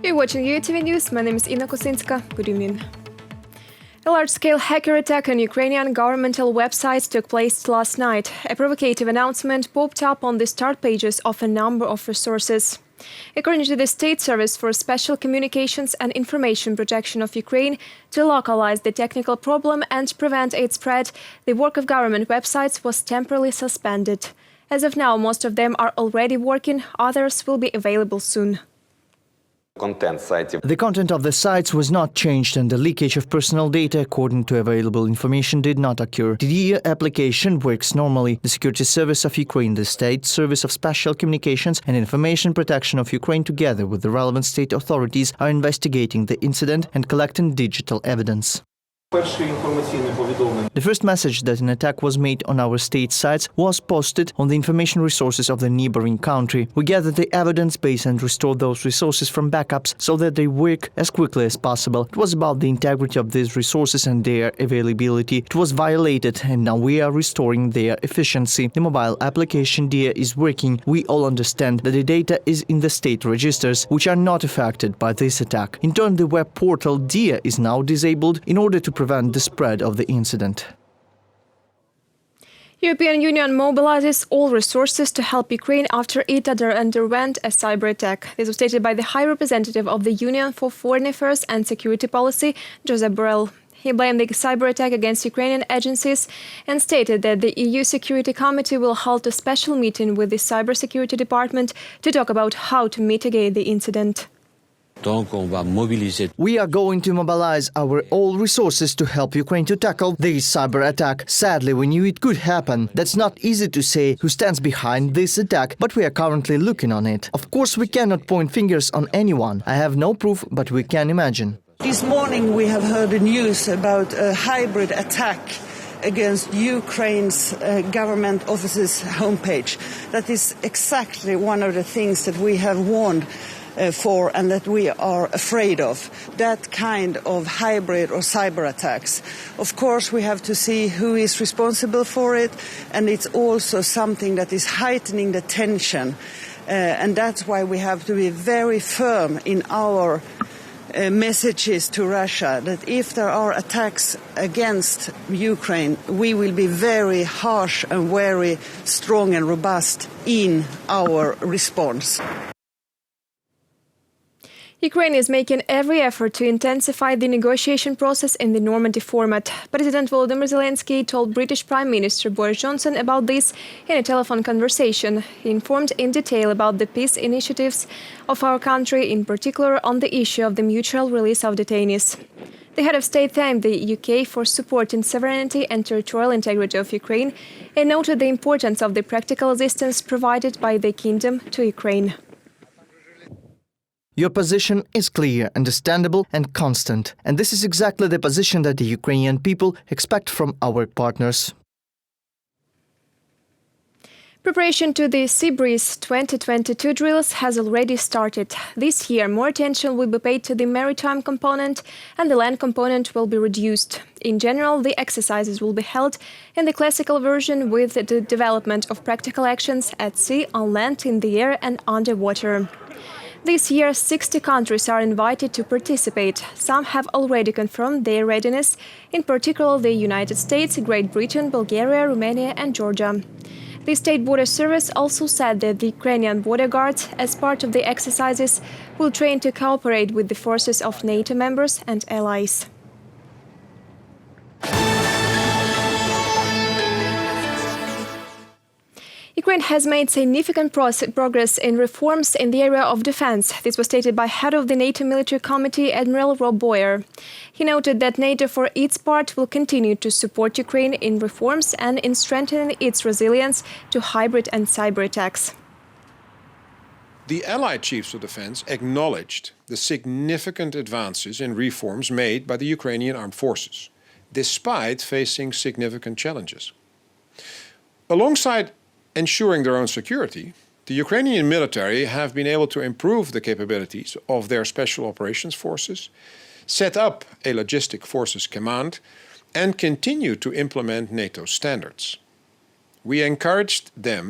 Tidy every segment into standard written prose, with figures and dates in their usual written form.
You're watching UATV News. My name is Ina Kosinska. Good evening. A large-scale hacker attack on Ukrainian governmental websites took place last night. A provocative announcement popped up on the start pages of a number of resources. According to the State Service for Special Communications and Information Protection of Ukraine, to localize the technical problem and prevent its spread, the work of government websites was temporarily suspended. As of now, most of them are already working, others will be available soon. The content of the sites was not changed and the leakage of personal data, according to available information, did not occur. The DIA application works normally. The Security Service of Ukraine, the State Service of Special Communications and Information Protection of Ukraine, together with the relevant state authorities, are investigating the incident and collecting digital evidence. The first message that an attack was made on our state sites was posted on the information resources of the neighboring country. We gathered the evidence base and restored those resources from backups so that they work as quickly as possible. It was about the integrity of these resources and their availability. It was violated and now we are restoring their efficiency. The mobile application DIA is working. We all understand that the data is in the state registers, which are not affected by this attack. In turn, the web portal DIA is now disabled in order to prevent the spread of the incident. European Union mobilizes all resources to help Ukraine after it underwent a cyber attack. This was stated by the High Representative of the Union for Foreign Affairs and Security Policy, Josep Borrell. He blamed the cyber attack against Ukrainian agencies and stated that the EU Security Committee will hold a special meeting with the Cybersecurity Department to talk about how to mitigate the incident. We are going to mobilize our all resources to help Ukraine to tackle this cyber attack. Sadly, we knew it could happen. That's not easy to say who stands behind this attack, but we are currently looking on it. Of course, we cannot point fingers on anyone. I have no proof, but we can imagine. This morning we have heard the news about a hybrid attack against Ukraine's government office's homepage. That is exactly one of the things that we have warned for and that we are afraid of, that kind of hybrid or cyber attacks. Of course, we have to see who is responsible for it, and it's also something that is heightening the tension. And that's why we have to be very firm in our messages to Russia, that if there are attacks against Ukraine, we will be very harsh and very strong and robust in our response. Ukraine is making every effort to intensify the negotiation process in the Normandy format. President Volodymyr Zelensky told British Prime Minister Boris Johnson about this in a telephone conversation. He informed in detail about the peace initiatives of our country, in particular on the issue of the mutual release of detainees. The head of state thanked the UK for supporting sovereignty and territorial integrity of Ukraine and noted the importance of the practical assistance provided by the kingdom to Ukraine. Your position is clear, understandable and constant, and this is exactly the position that the Ukrainian people expect from our partners. Preparation to the Seabreeze 2022 drills has already started. This year, more attention will be paid to the maritime component and the land component will be reduced. In general, the exercises will be held in the classical version with the development of practical actions at sea, on land, in the air and underwater. This year, 60 countries are invited to participate. Some have already confirmed their readiness, in particular the United States, Great Britain, Bulgaria, Romania and Georgia. The State Border Service also said that the Ukrainian border guards, as part of the exercises, will train to cooperate with the forces of NATO members and allies. Ukraine has made significant progress in reforms in the area of defense. This was stated by head of the NATO Military Committee, Admiral Rob Boyer. He noted that NATO, for its part, will continue to support Ukraine in reforms and in strengthening its resilience to hybrid and cyber attacks. The Allied Chiefs of Defense acknowledged the significant advances in reforms made by the Ukrainian armed forces, despite facing significant challenges. Alongside ensuring their own security, the Ukrainian military have been able to improve the capabilities of their special operations forces, set up a logistic forces command, and continue to implement NATO standards. we encouraged them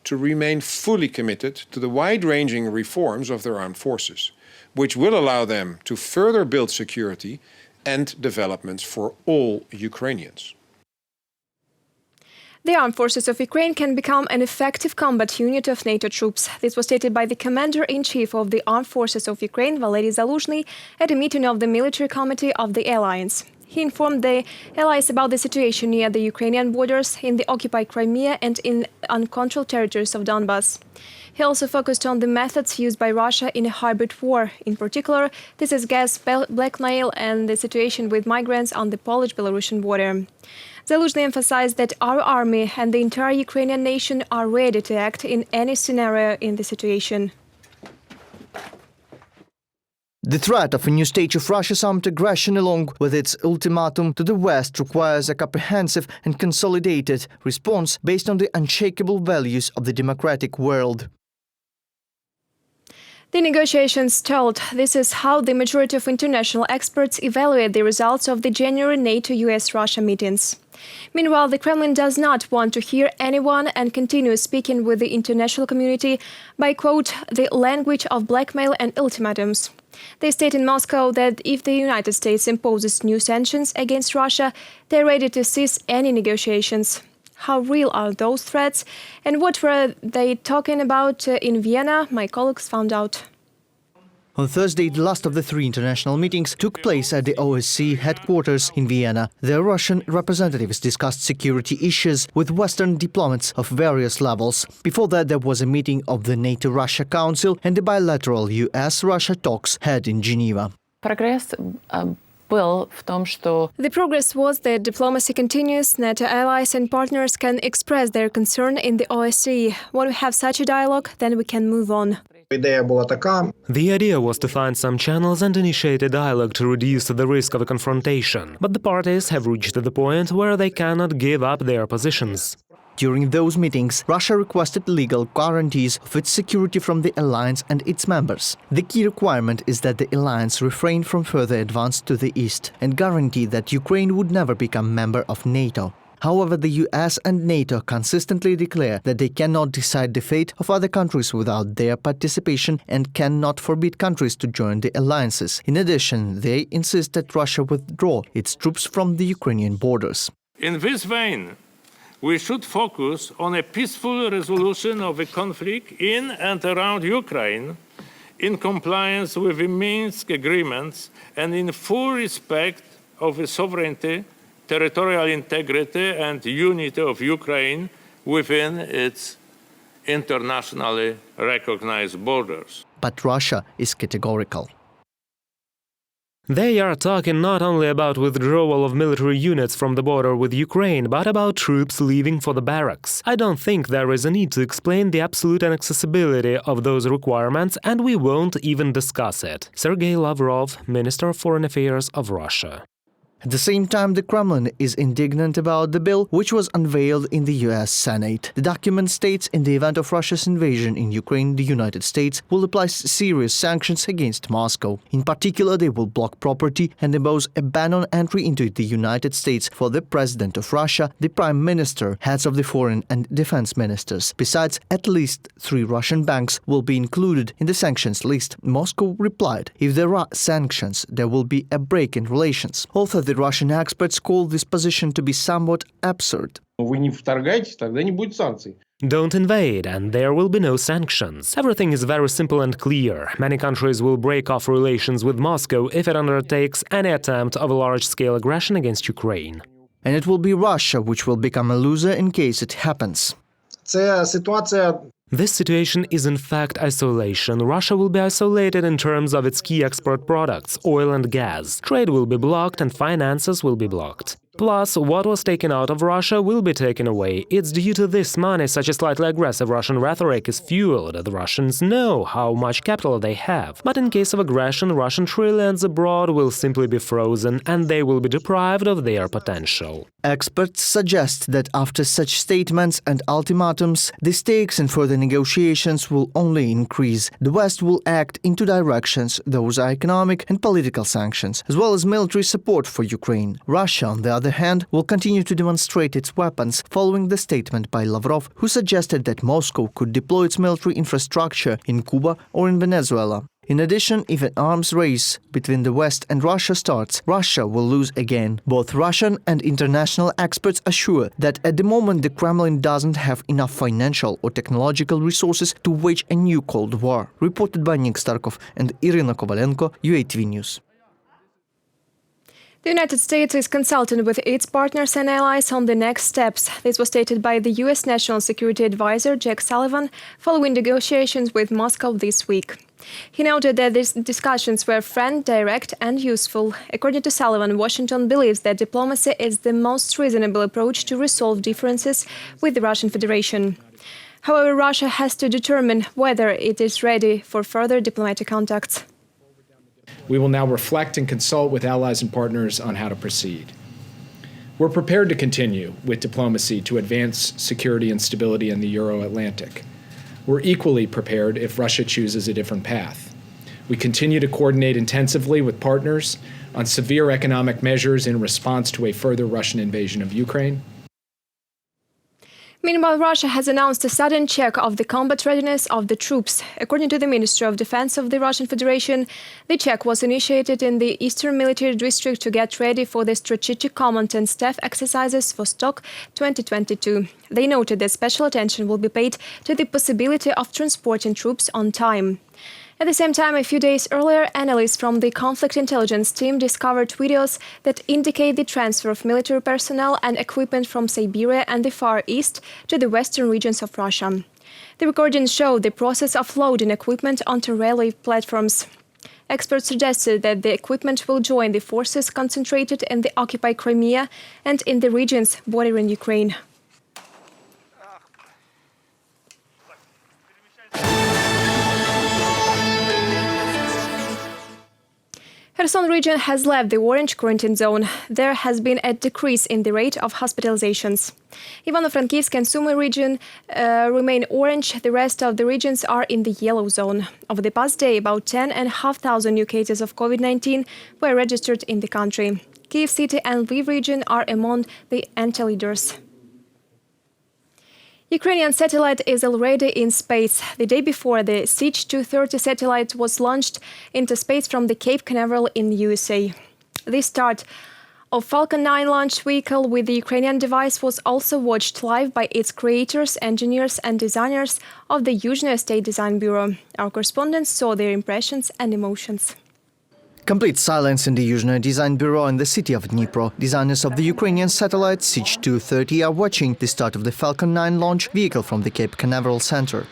to remain fully committed to the wide-ranging reforms of their armed forces, which will allow them to further build security and developments for all Ukrainians. The armed forces of Ukraine can become an effective combat unit of NATO troops. This was stated by the Commander-in-Chief of the Armed Forces of Ukraine, Valery Zaluzhny, at a meeting of the Military Committee of the Alliance. He informed the allies about the situation near the Ukrainian borders, in the occupied Crimea and in uncontrolled territories of Donbas. He also focused on the methods used by Russia in a hybrid war. In particular, this is gas blackmail and the situation with migrants on the Polish-Belarusian border. Zaluzhny emphasized that our army and the entire Ukrainian nation are ready to act in any scenario in the situation. The threat of a new stage of Russia's armed aggression along with its ultimatum to the West requires a comprehensive and consolidated response based on the unshakable values of the democratic world. The negotiations stalled. This is how the majority of international experts evaluate the results of the January NATO-US-Russia meetings. Meanwhile, the Kremlin does not want to hear anyone and continues speaking with the international community by, quote, the language of blackmail and ultimatums. They state in Moscow that if the United States imposes new sanctions against Russia, they're ready to cease any negotiations. How real are those threats, and what were they talking about in Vienna? My colleagues found out. On Thursday, the last of the three international meetings took place at the OSCE headquarters in Vienna. The Russian representatives discussed security issues with Western diplomats of various levels. Before that, there was a meeting of the NATO-Russia Council and the bilateral US-Russia talks held in Geneva. The progress was that diplomacy continues, NATO allies and partners can express their concern in the OSCE. When we have such a dialogue, then we can move on. The idea was to find some channels and initiate a dialogue to reduce the risk of a confrontation. But the parties have reached the point where they cannot give up their positions. During those meetings, Russia requested legal guarantees of its security from the alliance and its members. The key requirement is that the alliance refrain from further advance to the east and guarantee that Ukraine would never become member of NATO. However, the US and NATO consistently declare that they cannot decide the fate of other countries without their participation and cannot forbid countries to join the alliances. In addition, they insist that Russia withdraw its troops from the Ukrainian borders. In this vein, we should focus on a peaceful resolution of the conflict in and around Ukraine, in compliance with the Minsk agreements and in full respect of the sovereignty, territorial integrity and unity of Ukraine within its internationally recognized borders. But Russia is categorical. They are talking not only about withdrawal of military units from the border with Ukraine, but about troops leaving for the barracks. I don't think there is a need to explain the absolute inaccessibility of those requirements, and we won't even discuss it. Sergei Lavrov, Minister of Foreign Affairs of Russia. At the same time, the Kremlin is indignant about the bill, which was unveiled in the US Senate. The document states in the event of Russia's invasion in Ukraine, the United States will apply serious sanctions against Moscow. In particular, they will block property and impose a ban on entry into the United States for the President of Russia, the Prime Minister, heads of the foreign and defense ministers. Besides, at least 3 Russian banks will be included in the sanctions list. Moscow replied, if there are sanctions, there will be a break in relations. Although the Russian experts call this position to be somewhat absurd. Don't invade, and there will be no sanctions. Everything is very simple and clear. Many countries will break off relations with Moscow if it undertakes any attempt of a large-scale aggression against Ukraine. And it will be Russia which will become a loser in case it happens. This situation is in fact isolation. Russia will be isolated in terms of its key export products, oil and gas. Trade will be blocked and finances will be blocked. Plus, what was taken out of Russia will be taken away. It's due to this money such a slightly aggressive Russian rhetoric is fueled. The Russians know how much capital they have. But in case of aggression, Russian trillions abroad will simply be frozen and they will be deprived of their potential. Experts suggest that after such statements and ultimatums, the stakes in further negotiations will only increase. The West will act in 2 directions. Those are economic and political sanctions, as well as military support for Ukraine. Russia, on the other other hand, will continue to demonstrate its weapons, following the statement by Lavrov, who suggested that Moscow could deploy its military infrastructure in Cuba or in Venezuela. In addition, if an arms race between the West and Russia starts, Russia will lose again. Both Russian and international experts assure that at the moment the Kremlin doesn't have enough financial or technological resources to wage a new Cold War. Reported by Nick Starkov and Irina Kovalenko, UATV News. The United States is consulting with its partners and allies on the next steps. This was stated by the U.S. National Security Advisor Jake Sullivan following negotiations with Moscow this week. He noted that these discussions were frank, direct and useful. According to Sullivan, Washington believes that diplomacy is the most reasonable approach to resolve differences with the Russian Federation. However, Russia has to determine whether it is ready for further diplomatic contacts. We will now reflect and consult with allies and partners on how to proceed. We're prepared to continue with diplomacy to advance security and stability in the Euro-Atlantic. We're equally prepared if Russia chooses a different path. We continue to coordinate intensively with partners on severe economic measures in response to a further Russian invasion of Ukraine. Meanwhile, Russia has announced a sudden check of the combat readiness of the troops. According to the Ministry of Defense of the Russian Federation, the check was initiated in the Eastern Military District to get ready for the Strategic Command and Staff exercises Vostok 2022. They noted that special attention will be paid to the possibility of transporting troops on time. At the same time, a few days earlier, analysts from the conflict intelligence team discovered videos that indicate the transfer of military personnel and equipment from Siberia and the Far East to the western regions of Russia. The recordings show the process of loading equipment onto railway platforms. Experts suggested that the equipment will join the forces concentrated in the occupied Crimea and in the regions bordering Ukraine. Kherson region has left the orange quarantine zone. There has been a decrease in the rate of hospitalizations. Ivano-Frankivsk and Sumy region remain orange. The rest of the regions are in the yellow zone. Over the past day, about 10,500 new cases of COVID-19 were registered in the country. Kyiv city and Lviv region are among the anti-leaders. Ukrainian satellite is already in space. The day before, the Sich-2-30 satellite was launched into space from the Cape Canaveral in the USA. The start of Falcon 9 launch vehicle with the Ukrainian device was also watched live by its creators, engineers and designers of the Yuzhnoye State Design Bureau. Our correspondents saw their impressions and emotions. Complete silence in the Yuzhnoye Design Bureau in the city of Dnipro. Designers of the Ukrainian satellite Sich-2-30 are watching the start of the Falcon 9 launch vehicle from the Cape Canaveral Center.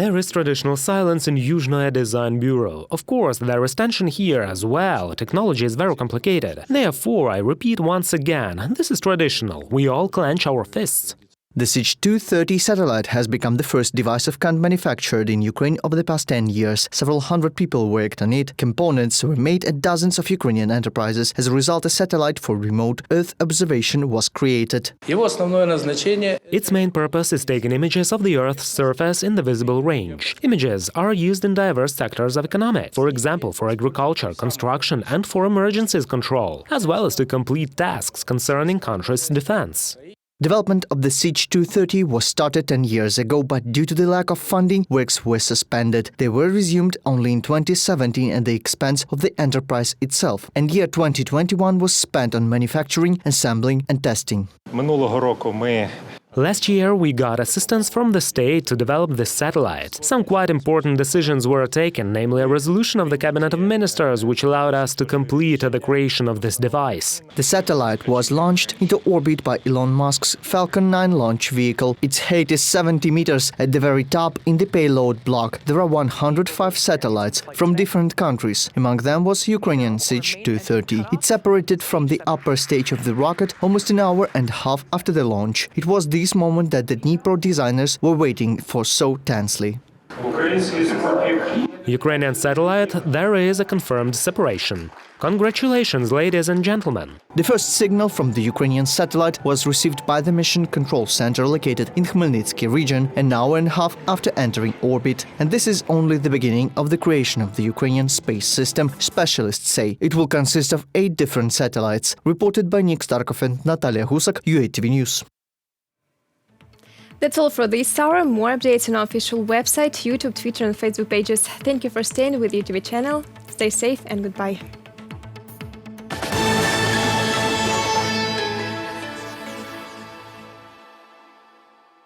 There is traditional silence in Yuzhnoye Design Bureau. Of course, there is tension here as well. Technology is very complicated. Therefore, I repeat once again, this is traditional. We all clench our fists. The Sich-2-30 satellite has become the first device of kind manufactured in Ukraine over the past 10 years. Several hundred people worked on it. Components were made at dozens of Ukrainian enterprises. As a result, a satellite for remote Earth observation was created. Its main purpose is taking images of the Earth's surface in the visible range. Images are used in diverse sectors of economics, for example, for agriculture, construction and for emergencies control, as well as to complete tasks concerning country's defense. Development of the Sich-2-30 was started 10 years ago, but due to the lack of funding, works were suspended. They were resumed only in 2017 at the expense of the enterprise itself. And year 2021 was spent on manufacturing, assembling and testing. Last year, we got assistance from the state to develop this satellite. Some quite important decisions were taken, namely a resolution of the Cabinet of Ministers, which allowed us to complete the creation of this device. The satellite was launched into orbit by Elon Musk's Falcon 9 launch vehicle. Its height is 70 meters. At the very top, in the payload block, there are 105 satellites from different countries. Among them was Ukrainian Sich-2-30. It separated from the upper stage of the rocket almost an hour and a half after the launch. It was this moment that the Dnipro designers were waiting for so tensely. Ukrainian satellite, there is a confirmed separation. Congratulations, ladies and gentlemen! The first signal from the Ukrainian satellite was received by the Mission Control Center located in Khmelnytsky region an hour and a half after entering orbit. And this is only the beginning of the creation of the Ukrainian space system. Specialists say it will consist of 8 different satellites. Reported by Nick Starkov and Natalia Husak, UATV News. That's all for this hour. More updates on our official website, YouTube, Twitter and Facebook pages. Thank you for staying with UATV channel. Stay safe and goodbye.